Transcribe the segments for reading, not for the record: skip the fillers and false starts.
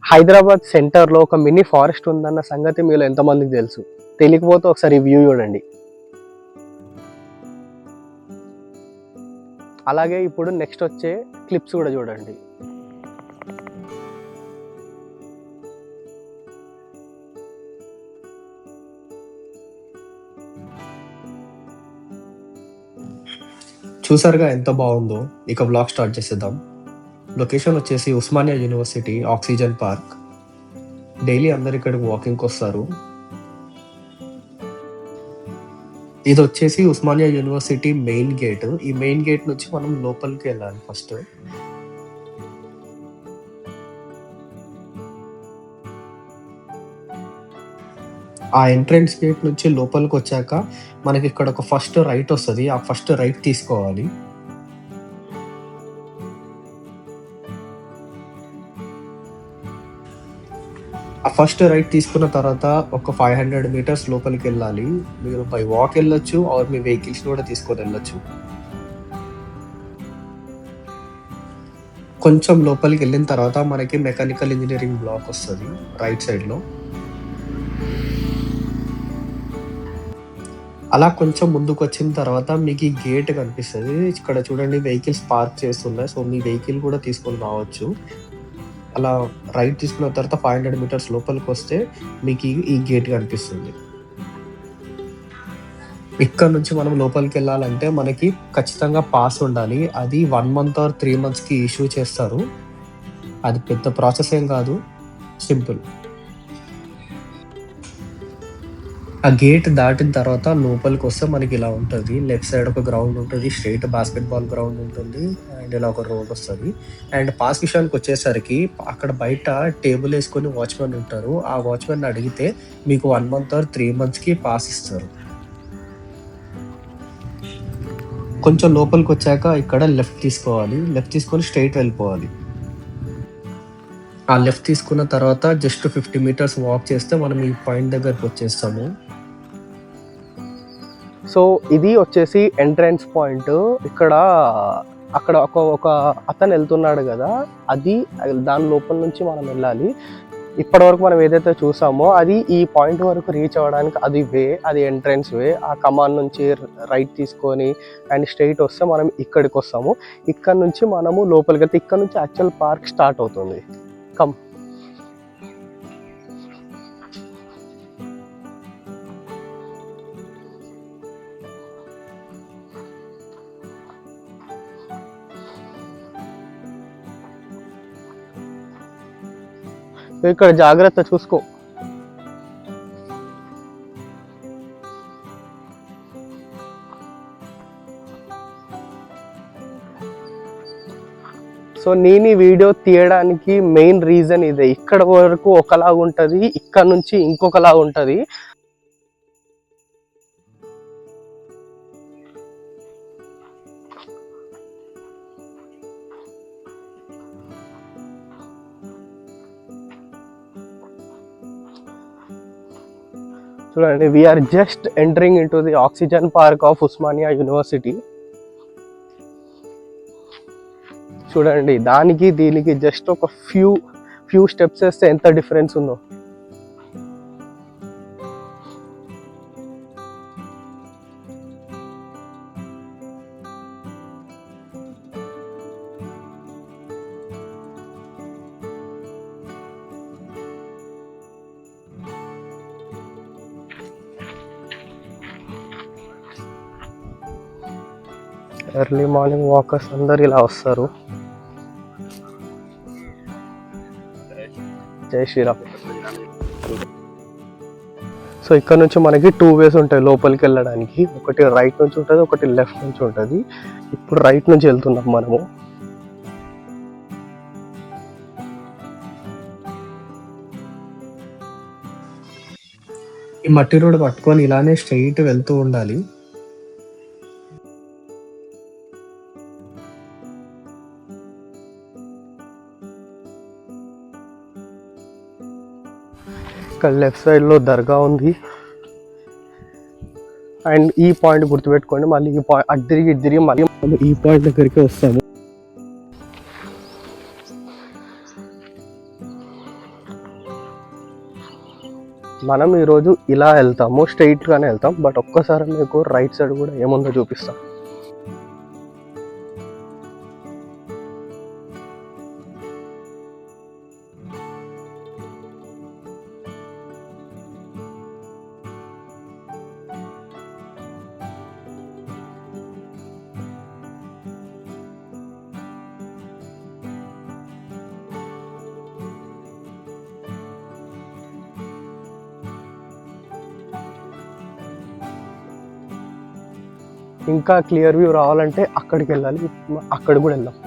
హైదరాబాద్ సెంటర్లో ఒక mini forest ఉందన్న సంగతి మీలో ఎంతమందికి తెలుసు? తెలియకపోతే ఒకసారి వ్యూ చూడండి. అలాగే ఇప్పుడు నెక్స్ట్ వచ్చే క్లిప్స్ కూడా చూడండి. చూసారుగా ఎంత బాగుందో. ఇక బ్లాగ్ స్టార్ట్ చేసేద్దాం. లొకేషన్ వచ్చేసి Osmania university oxygen park. Daily అందరు ఇక్కడికి వాకింగ్కి వస్తారు. ఇది వచ్చేసి ఉస్మానియా యూనివర్సిటీ మెయిన్ గేట్. ఈ మెయిన్ గేట్ నుంచి మనం లోపలికి వెళ్ళాలి. ఫస్ట్ ఆ ఎంట్రన్స్ గేట్ నుంచి లోపలికి వచ్చాక మనకి ఇక్కడ ఒక ఫస్ట్ రైట్ వస్తుంది. ఆ ఫస్ట్ రైట్ తీసుకోవాలి. ఆ ఫస్ట్ రైట్ తీసుకున్న తర్వాత ఒక 500 మీటర్స్ లోపలికి వెళ్ళాలి. మీరు బై వాక్ వెళ్ళొచ్చు, ఆర్ మీ వెహికల్స్ కూడా తీసుకొని వెళ్ళొచ్చు. కొంచెం లోపలికి వెళ్ళిన తర్వాత మనకి మెకానికల్ ఇంజనీరింగ్ బ్లాక్ వస్తుంది రైట్ సైడ్లో. అలా కొంచెం ముందుకు వచ్చిన తర్వాత మీకు ఈ గేట్ కనిపిస్తుంది. ఇక్కడ చూడండి వెహికల్స్ పార్క్ చేస్తున్నాయి. సో మీ వెహికల్ కూడా తీసుకొని రావచ్చు. అలా రైట్ తీసుకున్న తర్వాత 500 మీటర్స్ లోపలికి వస్తే మీకు ఈ గేట్ కనిపిస్తుంది. ఇక్కడ నుంచి మనం లోపలికి వెళ్ళాలంటే మనకి ఖచ్చితంగా పాస్ ఉండాలి. అది 1 month or 3 monthsకి ఇష్యూ చేస్తారు. అది పెద్ద ప్రాసెస్ ఏం కాదు, సింపుల్. ఆ గేట్ దాటిన తర్వాత లోపలికి వస్తే మనకి ఇలా ఉంటుంది. లెఫ్ట్ సైడ్ ఒక గ్రౌండ్ ఉంటుంది, స్ట్రైట్ బాస్కెట్బాల్ గ్రౌండ్ ఉంటుంది, అండ్ ఇలా ఒక రోడ్ వస్తుంది. అండ్ పాస్ విషయానికి వచ్చేసరికి అక్కడ బయట టేబుల్ వేసుకొని వాచ్మెన్ ఉంటారు. ఆ వాచ్మెన్ అడిగితే మీకు 1 month or 3 monthsకి పాస్ ఇస్తారు. కొంచెం లోపలికి వచ్చాక ఇక్కడ లెఫ్ట్ తీసుకోవాలి. లెఫ్ట్ తీసుకొని స్ట్రైట్ వెళ్ళిపోవాలి. ఆ లెఫ్ట్ తీసుకున్న తర్వాత జస్ట్ 50 meters వాక్ చేస్తే మనం ఈ పాయింట్ దగ్గరకు వచ్చేస్తాము. సో ఇది వచ్చేసి ఎంట్రన్స్ పాయింట్. అక్కడ ఒక అతను వెళ్తున్నాడు కదా, అది దాని లోపల నుంచి మనం వెళ్ళాలి. ఇప్పటివరకు మనం ఏదైతే చూసామో అది ఈ పాయింట్ వరకు రీచ్ అవ్వడానికి అది ఎంట్రన్స్ వే. ఆ కమాన్ నుంచి రైట్ తీసుకొని అండ్ స్ట్రైట్ వస్తే మనం ఇక్కడికి వస్తాము. ఇక్కడ నుంచి మనము లోపలికి వెళ్తే ఇక్కడ నుంచి యాక్చువల్ పార్క్ స్టార్ట్ అవుతుంది. కమ్. ఇక్కడ జాగ్రత్త చూసుకో. సో నేను ఈ వీడియో తీయడానికి మెయిన్ రీజన్ ఇదే. ఇక్కడ వరకు ఒకలాగా ఉంటుంది, ఇక్కడ నుంచి ఇంకొకలాగా ఉంటుంది. చూడండి, we are just entering into the oxygen park of Osmania university. చూడండి, దానికి దీనికి జస్ట్ ఒక ఫ్యూ స్టెప్స్ వేస్తే ఎంత డిఫరెన్స్ ఉందో. ఎర్లీ మార్నింగ్ వాకర్స్ అందరు ఇలా వస్తారు. జై శ్రీరామ్. సో ఇక్కడ నుంచి మనకి 2 ways ఉంటాయి లోపలికి వెళ్ళడానికి. ఒకటి రైట్ నుంచి ఉంటుంది, ఒకటి లెఫ్ట్ నుంచి ఉంటుంది. ఇప్పుడు రైట్ నుంచి వెళ్తున్నాం మనము. ఈ మట్టి రోడ్ పట్టుకొని ఇలానే స్ట్రైట్ వెళ్తూ ఉండాలి. ఇక్కడ లెఫ్ట్ సైడ్లో దర్గా ఉంది. అండ్ ఈ పాయింట్ గుర్తుపెట్టుకోండి, మళ్ళీ ఈ పాయింట్ అటు తిరిగి మళ్ళీ ఈ పాయింట్ దగ్గరికి వస్తాము. మనం ఈరోజు ఇలా వెళ్తాము, స్ట్రైట్గానే వెళ్తాం. బట్ ఒక్కసారి మీకు రైట్ సైడ్ కూడా ఏముందో చూపిస్తాం. ఇంకా క్లియర్ వ్యూ రావాలంటే అక్కడికి వెళ్ళాలి, అక్కడ కూడా వెళ్దాం.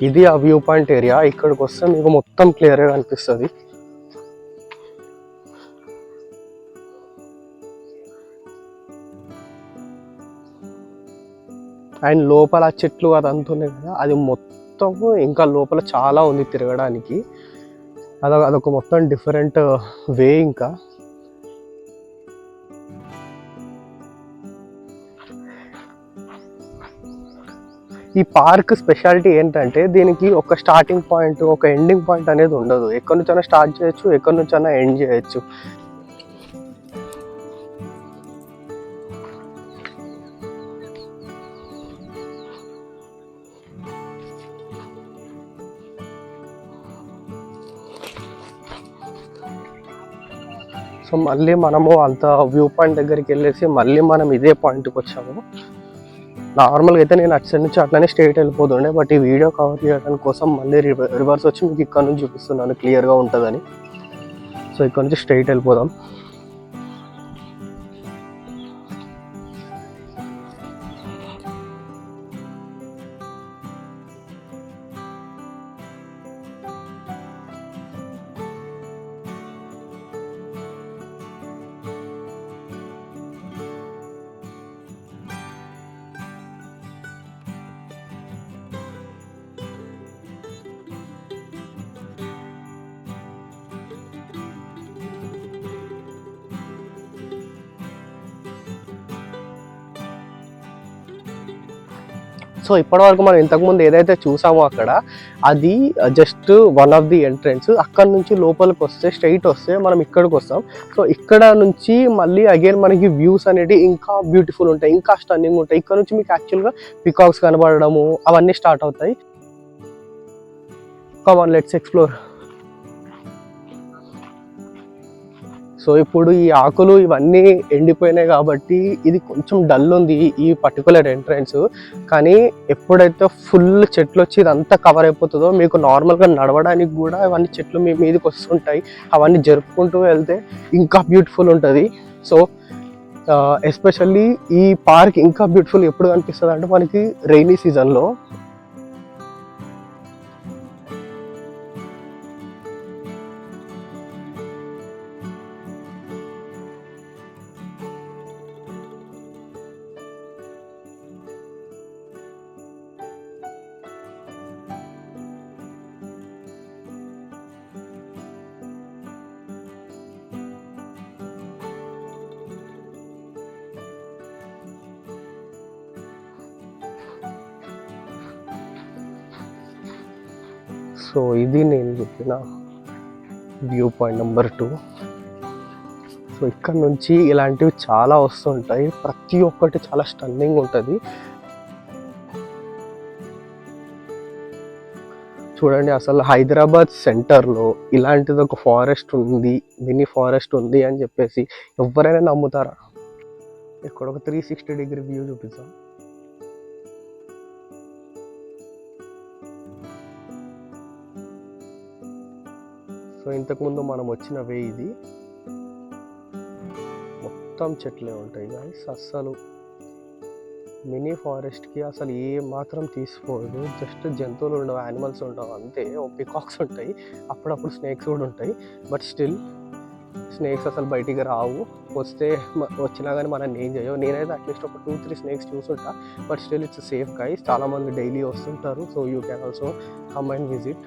ఇది ఆ వ్యూ పాయింట్ ఏరియా. ఇక్కడికి వస్తే మీకు మొత్తం క్లియర్గా కనిపిస్తుంది. అండ్ లోపల చెట్లు అదంతా ఉన్నాయి కదా, అది మొత్తం ఇంకా లోపల చాలా ఉంది తిరగడానికి. అదొక మొత్తం డిఫరెంట్ వే. ఇంకా ఈ పార్క్ స్పెషాలిటీ ఏంటంటే దీనికి ఒక స్టార్టింగ్ పాయింట్, ఒక ఎండింగ్ పాయింట్ అనేది ఉండదు. ఎక్కడి నుంచైనా స్టార్ట్ చేయొచ్చు, ఎక్కడి నుంచైనా ఎండ్ చేయొచ్చు. సో మళ్ళీ మనము అంత వ్యూ పాయింట్ దగ్గరికి వెళ్ళేసి మళ్ళీ మనం ఇదే పాయింట్కి వచ్చాము. నార్మల్గా అయితే నేను అటు సైడ్ నుంచి అట్లనే స్ట్రైట్ వెళ్ళిపోతుండే, బట్ ఈ వీడియో కవర్ చేయడానికి కోసం మళ్ళీ రివర్స్ వచ్చి మీకు ఇక్కడ నుంచి చూపిస్తున్నాను, క్లియర్గా ఉంటుందని. సో ఇక్కడ నుంచి స్ట్రైట్ వెళ్ళిపోదాం. సో ఇప్పటివరకు మనం ఇంతకుముందు ఏదైతే చూసామో అక్కడ, అది just one of the entrance. అక్కడ నుంచి లోపలికి వస్తే స్ట్రైట్ వస్తే మనం ఇక్కడికి వస్తాం. సో ఇక్కడ నుంచి మళ్ళీ అగైన్ మనకి వ్యూస్ అనేవి ఇంకా బ్యూటిఫుల్ ఉంటాయి, ఇంకా స్టన్నింగ్ ఉంటాయి. ఇక్కడ నుంచి మీకు యాక్చువల్గా పికాక్స్ కనబడము అవన్నీ స్టార్ట్ అవుతాయి. Come on, let's explore. So ఇప్పుడు ఈ ఆకులు ఇవన్నీ ఎండిపోయినాయి కాబట్టి ఇది కొంచెం డల్ ఉంది ఈ పర్టికులర్ ఎంట్రన్స్. కానీ ఎప్పుడైతే ఫుల్ చెట్లు వచ్చి ఇదంతా కవర్ అయిపోతుందో మీకు నార్మల్గా నడవడానికి కూడా ఇవన్నీ చెట్లు మీ మీదకి వస్తుంటాయి. అవన్నీ జరుపుకుంటూ వెళ్తే ఇంకా బ్యూటిఫుల్ ఉంటుంది. సో ఎస్పెషల్లీ ఈ పార్క్ ఇంకా బ్యూటిఫుల్ ఎప్పుడు కనిపిస్తుంది అంటే మనకి రైనీ సీజన్లో. సో ఇది నేను చెప్పిన వ్యూ పాయింట్ నెంబర్ 2. సో ఇక్కడ నుంచి ఇలాంటివి చాలా వస్తుంటాయి, ప్రతి ఒక్కటి చాలా స్టన్నింగ్ ఉంటుంది. చూడండి, అసలు హైదరాబాద్ సెంటర్లో ఇలాంటిది ఒక ఫారెస్ట్ ఉంది, మినీ ఫారెస్ట్ ఉంది అని చెప్పేసి ఎవరైనా నమ్ముతారా? ఇక్కడ ఒక 360 డిగ్రీ వ్యూ చూపిస్తాం. సో ఇంతకుముందు మనం వచ్చిన వే ఇది. మొత్తం చెట్లే ఉంటాయి గాయ్స్. అస్సలు మినీ ఫారెస్ట్కి అసలు ఏ మాత్రం తీసుకోదు. జస్ట్ జంతువులు ఉండవు, యానిమల్స్ ఉండవు అంతే. పికాక్స్ ఉంటాయి, అప్పుడప్పుడు స్నేక్స్ కూడా ఉంటాయి. బట్ స్టిల్ స్నేక్స్ అసలు బయటికి రావు. వస్తే వచ్చినా కానీ మనం ఏం చేయవు. నేనైతే అట్లీస్ట్ ఒక 2-3 స్నేక్స్ చూసుంటా, but still it's safe guys. చాలామంది డైలీ వస్తుంటారు, so you can also come and visit.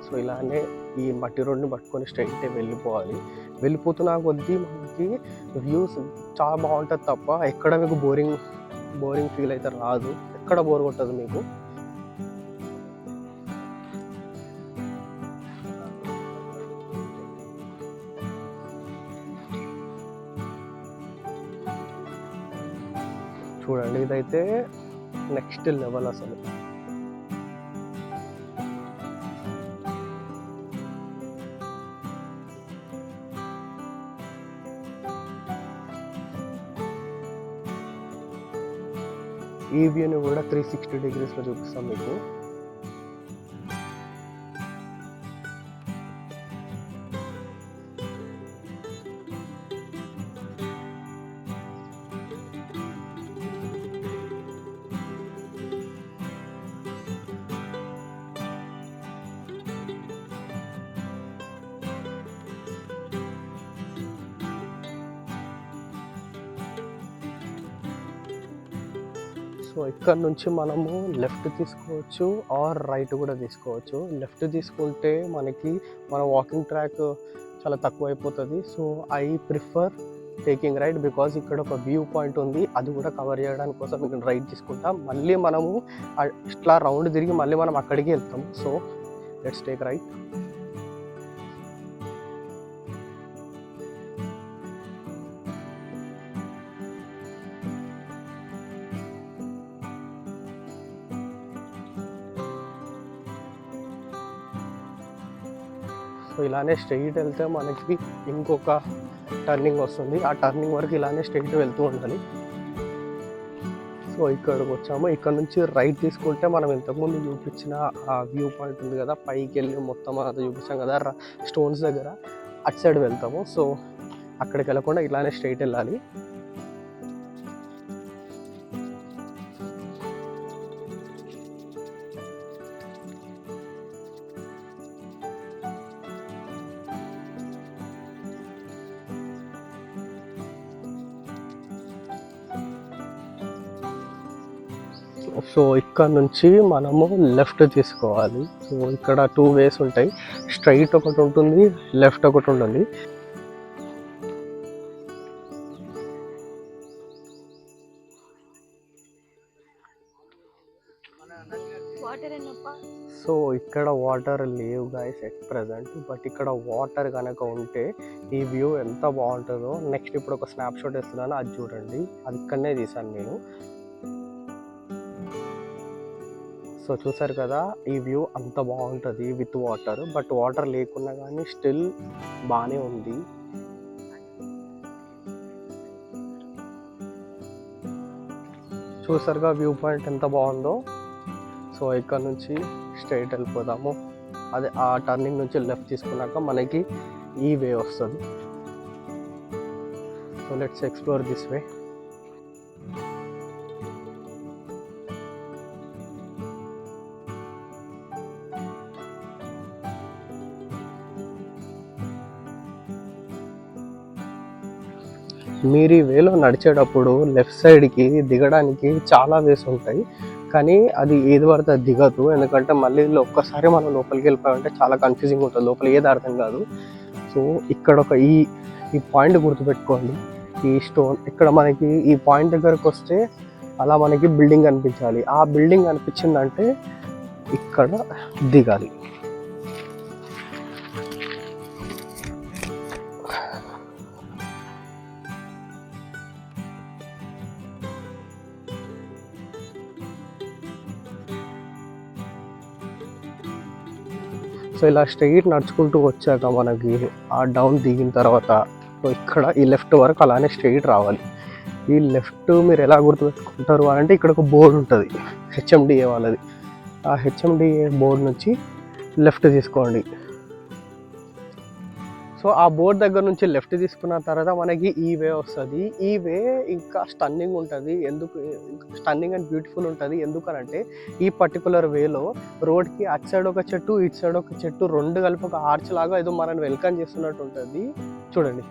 So ఇలానే ఈ మట్టి రోడ్ని పట్టుకొని స్ట్రైట్ వెళ్ళిపోవాలి. వెళ్ళిపోతున్నా కొద్దీ మనకి వ్యూస్ చాలా బాగుంటుంది తప్ప ఎక్కడ మీకు బోరింగ్ ఫీల్ అయితే రాదు, ఎక్కడ బోర్ కొట్టదు మీకు. చూడండి, ఇదైతే నెక్స్ట్ లెవెల్ అసలు. ఈ వ్యూని కూడా 360 డిగ్రీస్లో చూపిస్తాం మీకు. సో ఇక్కడ నుంచి మనము లెఫ్ట్ తీసుకోవచ్చు ఆర్ రైట్ కూడా తీసుకోవచ్చు. లెఫ్ట్ తీసుకుంటే మనకి మన వాకింగ్ ట్రాక్ చాలా తక్కువ అయిపోతుంది. So I prefer taking right because ఇక్కడ ఒక వ్యూ పాయింట్ ఉంది, అది కూడా కవర్ చేయడానికి కోసం ఇక్కడ రైట్ తీసుకుంటాం. మళ్ళీ మనము ఇట్లా రౌండ్ తిరిగి మళ్ళీ మనం అక్కడికి వెళ్తాం. So let's take right. So ఇలానే స్ట్రైట్ వెళ్తే మనకి ఇంకొక టర్నింగ్ వస్తుంది, ఆ టర్నింగ్ వరకు ఇలానే స్ట్రైట్ వెళ్తూ ఉండాలి. సో ఇక్కడికి వచ్చాము, ఇక్కడ నుంచి రైట్ తీసుకుంటే మనం ఇంతకుముందు చూపించిన ఆ వ్యూ పాయింట్ ఉంది కదా, పైకి వెళ్ళి మొత్తం అంతా చూపించాం కదా స్టోన్స్ దగ్గర, అటు సైడ్ వెళ్తాము. సో అక్కడికి వెళ్ళకుండా ఇలానే స్ట్రైట్ వెళ్ళాలి. సో ఇక్కడ నుంచి మనము లెఫ్ట్ తీసుకోవాలి. సో ఇక్కడ 2 వేస్ ఉంటాయి, స్ట్రైట్ ఒకటి ఉంటుంది, లెఫ్ట్ ఒకటి ఉంటుంది. సో ఇక్కడ వాటర్ లేవు గైస్ ఎట్ ప్రెజెంట్, బట్ ఇక్కడ వాటర్ కనుక ఉంటే ఈ వ్యూ ఎంత బాగుంటుందో. నెక్స్ట్ ఇప్పుడు ఒక స్నాప్ షాట్ ఇస్తున్నాను, అది చూడండి, అది ఇక్కడనే తీసాను నేను. సో చూసారు కదా, ఈ వ్యూ అంత బాగుంటుంది విత్ వాటర్, బట్ వాటర్ లేకున్నా కానీ స్టిల్ బాగానే ఉంది. చూసారుగా వ్యూ పాయింట్ ఎంత బాగుందో. సో ఇక్కడ నుంచి స్ట్రైట్ వెళ్ళిపోదాము. అదే ఆ టర్నింగ్ నుంచి లెఫ్ట్ తీసుకున్నాక మనకి ఈ వే వస్తుంది. So let's explore this way. మీరు ఈ వేలో నడిచేటప్పుడు లెఫ్ట్ సైడ్కి దిగడానికి చాలా వేస్ ఉంటాయి, కానీ అది ఏది పడితే అది దిగదు. ఎందుకంటే మళ్ళీ ఒక్కసారి మనం లోపలికి వెళ్ళిపోయామంటే చాలా కన్ఫ్యూజింగ్ ఉంటుంది, లోపల ఏది అర్థం కాదు. సో ఇక్కడ ఒక ఈ పాయింట్ గుర్తుపెట్టుకోండి, ఈ స్టోన్ ఇక్కడ మనకి ఈ పాయింట్ దగ్గరకు వస్తే అలా మనకి బిల్డింగ్ కనిపించాలి. ఆ బిల్డింగ్ కనిపించిందంటే ఇక్కడ దిగాలి. సో ఇలా స్ట్రైట్ నడుచుకుంటూ వచ్చాక మనకి ఆ డౌన్ దిగిన తర్వాత ఇక్కడ ఈ లెఫ్ట్ వరకు అలానే స్ట్రైట్ రావాలి. ఈ లెఫ్ట్ మీరు ఎలా గుర్తుపెట్టుకుంటారు అంటే ఇక్కడ ఒక బోర్డు ఉంటుంది హెచ్ఎండిఏ వాళ్ళది, ఆ హెచ్ఎండిఏ బోర్డు నుంచి లెఫ్ట్ తీసుకోండి. సో ఆ బోర్డ్ దగ్గర నుంచి లెఫ్ట్ తీసుకున్న తర్వాత మనకి ఈ వే వస్తుంది. ఈ వే ఇంకా స్టన్నింగ్ ఉంటుంది, ఎందుకు స్టన్నింగ్ అండ్ బ్యూటిఫుల్ ఉంటుంది ఎందుకనంటే ఈ పర్టికులర్ వేలో రోడ్కి అటు సైడ్ ఒక చెట్టు ఇటు సైడ్ ఒక చెట్టు రెండు కలిపి ఒక ఆర్చ్ లాగా ఏదో మనల్ని వెల్కమ్ చేస్తున్నట్టు ఉంటుంది. చూడండి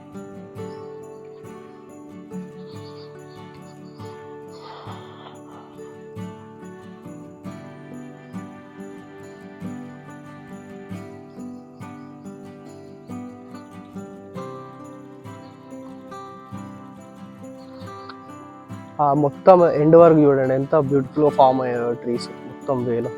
ఆ మొత్తం ఎండ్ వరకు చూడండి ఎంత బ్యూటిఫుల్గా ఫామ్ అయ్యాయో ట్రీస్ మొత్తం వేలో.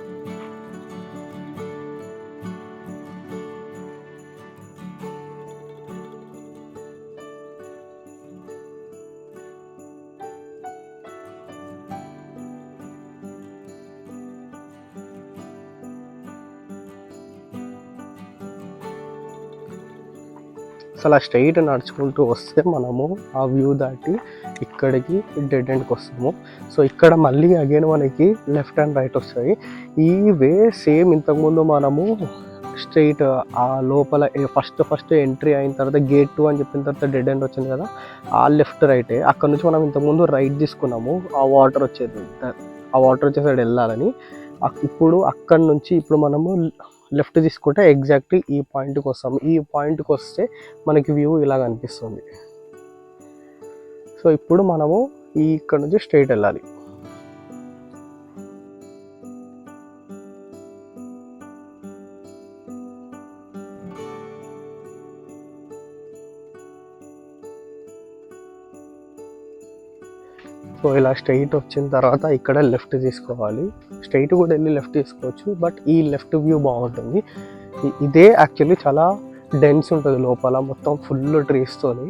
అసలు ఆ స్ట్రైట్ నడుచుకుంటూ వస్తే మనము ఆ వ్యూ దాటి ఇక్కడికి డెడ్ ఎండ్కి వస్తాము. సో ఇక్కడ మళ్ళీ అగైన్ మనకి లెఫ్ట్ అండ్ రైట్ వస్తాయి. ఈ వే సేమ్ ఇంతకుముందు మనము స్ట్రైట్ ఆ లోపల ఫస్ట్ ఎంట్రీ అయిన తర్వాత గేట్ 2 అని చెప్పిన తర్వాత డెడ్ ఎండ్ వచ్చింది కదా, ఆ లెఫ్ట్ రైటే. అక్కడ నుంచి మనం ఇంతకుముందు రైట్ తీసుకున్నాము ఆ వాటర్ వచ్చే సైడ్ వెళ్ళాలని. ఇప్పుడు అక్కడ నుంచి ఇప్పుడు మనము లెఫ్ట్ తీసుకుంటే ఎగ్జాక్ట్లీ ఈ పాయింట్కి వస్తాము. ఈ పాయింట్కి వస్తే మనకి వ్యూ ఇలా కనిపిస్తుంది. సో ఇప్పుడు మనము ఇక్కడ నుంచి స్ట్రైట్ వెళ్ళాలి. సో ఇలా స్ట్రైట్ వచ్చిన తర్వాత ఇక్కడ లెఫ్ట్ తీసుకోవాలి. స్ట్రైట్ కూడా వెళ్ళి లెఫ్ట్ తీసుకోవచ్చు, బట్ ఈ లెఫ్ట్ వ్యూ బాగుంటుంది. ఇదే యాక్చువల్లీ చాలా డెన్స్ ఉంటుంది లోపల, మొత్తం ఫుల్ ట్రీస్తోని.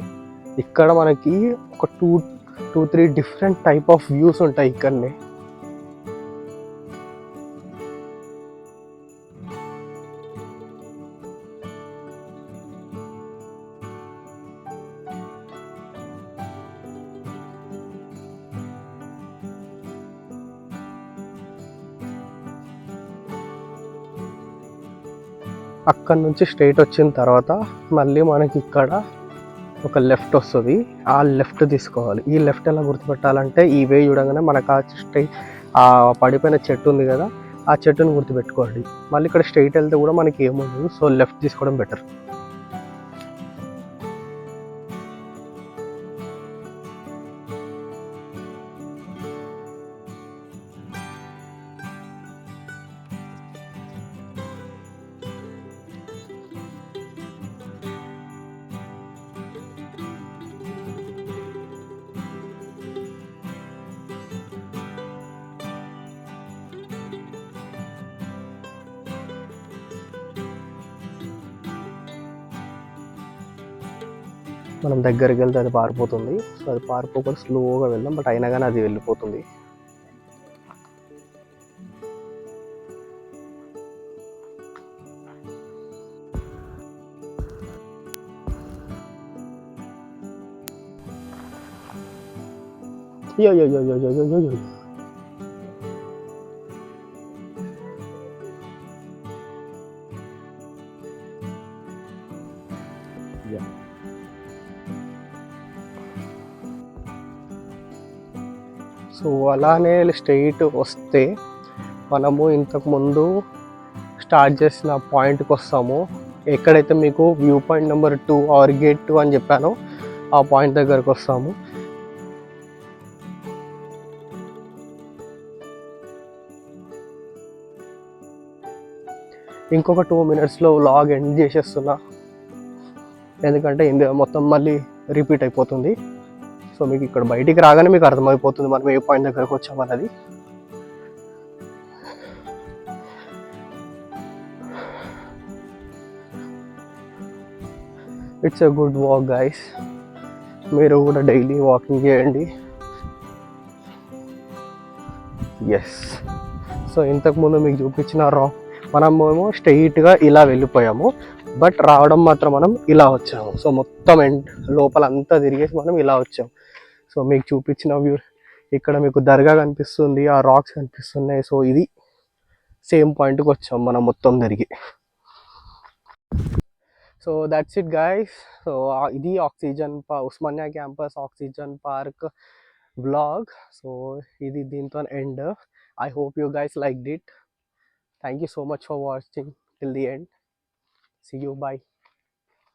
ఇక్కడ మనకి ఒక two three different type of views ఉంటాయి ఇక్కడనే. అక్కడ నుంచి స్ట్రైట్ వచ్చిన తర్వాత మళ్ళీ మనకి ఇక్కడ ఒక లెఫ్ట్ వస్తుంది. ఆ లెఫ్ట్ తీసుకోవాలి. ఈ లెఫ్ట్ ఎలా గుర్తుపెట్టాలంటే ఈ వే చూడగానే మనకు ఆ పడిపోయిన చెట్టు ఉంది కదా, ఆ చెట్టుని గుర్తుపెట్టుకోండి. మళ్ళీ ఇక్కడ స్ట్రైట్ వెళ్తే కూడా మనకి ఏముండదు, సో లెఫ్ట్ తీసుకోవడం బెటర్. మనం దగ్గరికి వెళ్తే అది పారిపోతుంది. సో అది పారిపోకుండా స్లోగా వెళ్దాం, బట్ అయినా కానీ అది వెళ్ళిపోతుంది. సో అలానే స్ట్రైట్ వస్తే మనము ఇంతకుముందు స్టార్ట్ చేసిన పాయింట్కి వస్తాము. ఎక్కడైతే మీకు view point number 2 or gate 2 అని చెప్పానో ఆ పాయింట్ దగ్గరకు వస్తాము. ఇంకొక 2 minutesలో వ్లాగ్ ఎండ్ చేసేస్తున్నా, ఎందుకంటే ఇందులో మొత్తం మళ్ళీ రిపీట్ అయిపోతుంది. సో మీకు ఇక్కడ బయటికి రాగానే మీకు అర్థమైపోతుంది మనం ఏ పాయింట్ దగ్గరకు వచ్చామన్నది. It's a good walk guys. మీరు కూడా డైలీ వాకింగ్ చేయండి. ఎస్. సో ఇంతకుముందు మీకు చూపించిన మనమేమో స్ట్రైట్గా ఇలా వెళ్ళిపోయాము, బట్ రావడం మాత్రం మనం ఇలా వచ్చాము. సో మొత్తం లోపల అంతా తిరిగేసి మనం ఇలా వచ్చాము. సో మీకు చూపించిన వ్యూ ఇక్కడ మీకు దర్గా కనిపిస్తుంది, ఆ రాక్స్ కనిపిస్తున్నాయి. సో ఇది సేమ్ పాయింట్కి వచ్చాం మనం మొత్తం తిరిగి. So that's it guys. So ఇది Osmania campus oxygen park vlog. So ఇది దీంతో end. I hope you guys liked it. Thank you so much for watching till the end. See you. Bye.